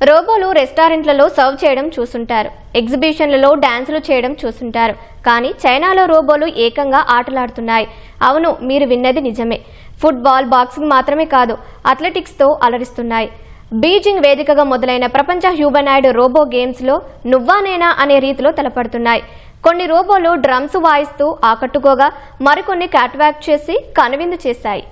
రోబోలు రెస్టారెంట్లలో సర్వ్ చేయడం చూస్తుంటారు, ఎగ్జిబిషన్లలో డాన్సులు చేయడం చూస్తుంటారు. కానీ చైనాలో రోబోలు ఏకంగా ఆటలాడుతున్నాయి. అవును, మీరు విన్నది నిజమే. ఫుట్బాల్, బాక్సింగ్ మాత్రమే కాదు, అథ్లెటిక్స్తో అలరిస్తున్నాయి. బీజింగ్ వేదికగా మొదలైన ప్రపంచ హ్యూమనాయిడ్ రోబో గేమ్స్లో నువ్వా నేనా అనే రీతిలో తలపడుతున్నాయి. కొన్ని రోబోలు డ్రమ్స్ వాయిస్తూ ఆకట్టుకోగా, మరికొన్ని క్యాట్వాక్ చేసి కనువిందు చేశాయి.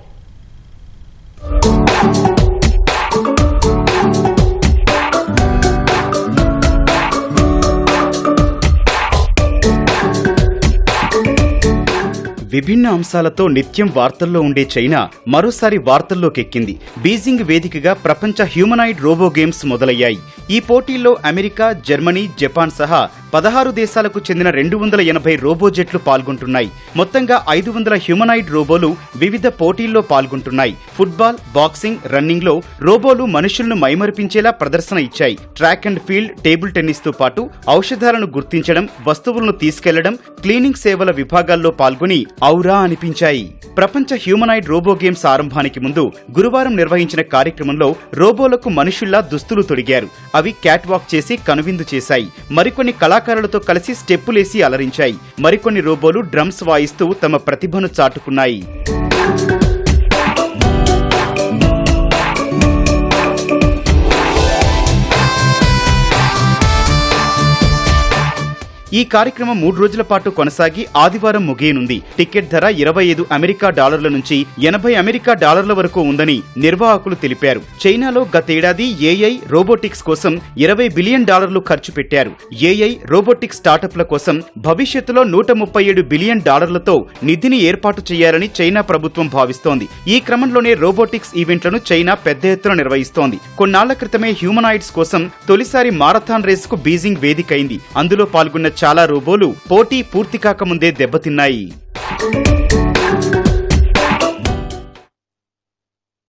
విభిన్న అంశాలతో నిత్యం వార్తల్లో ఉండే చైనా మరోసారి వార్తల్లోకెక్కింది. బీజింగ్ వేదికగా ప్రపంచ హ్యూమనాయిడ్ రోబో గేమ్స్ మొదలయ్యాయి. ఈ పోటీల్లో అమెరికా, జర్మనీ, జపాన్ సహా 16 దేశాలకు చెందిన 280 రోబో జెట్లు పాల్గొంటున్నాయి. మొత్తంగా 500 హ్యూమనాయిడ్ రోబోలు వివిధ పోటీల్లో పాల్గొంటున్నాయి. ఫుట్బాల్, బాక్సింగ్, రన్నింగ్ లో రోబోలు మనుషులను మైమరిపించేలా ప్రదర్శన ఇచ్చాయి. Track and field, table tennis తో పాటు ఔషధాలను గుర్తించడం, వస్తువులను తీసుకెళ్లడం, క్లీనింగ్ సేవల విభాగాల్లో పాల్గొని ఔరా అనిపించాయి. ప్రపంచ హ్యూమనాయిడ్ రోబో గేమ్స్ ఆరంభానికి ముందు గురువారం నిర్వహించిన కార్యక్రమంలో రోబోలకు మనుషుల్లా దుస్తులు తొడిగారు. అవి క్యాట్ వాక్ చేసి కనువిందు చేశాయి. మరికొన్ని కళాకారులతో కలిసి స్టెప్పులేసి అలరించాయి. మరికొన్ని రోబోలు డ్రమ్స్ వాయిస్తూ తమ ప్రతిభను చాటుకున్నాయి. ఈ కార్యక్రమం 3 రోజుల పాటు కొనసాగి ఆదివారం ముగియనుంది. టికెట్ ధర $25 నుంచి $80 వరకు ఉందని నిర్వాహకులు తెలిపారు. చైనాలో గతేడాది ఏఐ రోబోటిక్స్ కోసం $20 బిలియన్ ఖర్చు పెట్టారు. ఏఐ రోబోటిక్స్ స్టార్టప్ల కోసం భవిష్యత్తులో $137 బిలియన్ నిధిని ఏర్పాటు చేయాలని చైనా ప్రభుత్వం భావిస్తోంది. ఈ క్రమంలోనే రోబోటిక్స్ ఈవెంట్లను చైనా పెద్ద ఎత్తున నిర్వహిస్తోంది. కొన్నాళ్ల క్రితమే హ్యూమనాయిడ్స్ కోసం తొలిసారి మారథాన్ రేసుకు బీజింగ్ వేదికైంది. అందులో పాల్గొన్న చాలా రోబోలు పోటీ పూర్తి కాకముందే దెబ్బతిన్నాయి.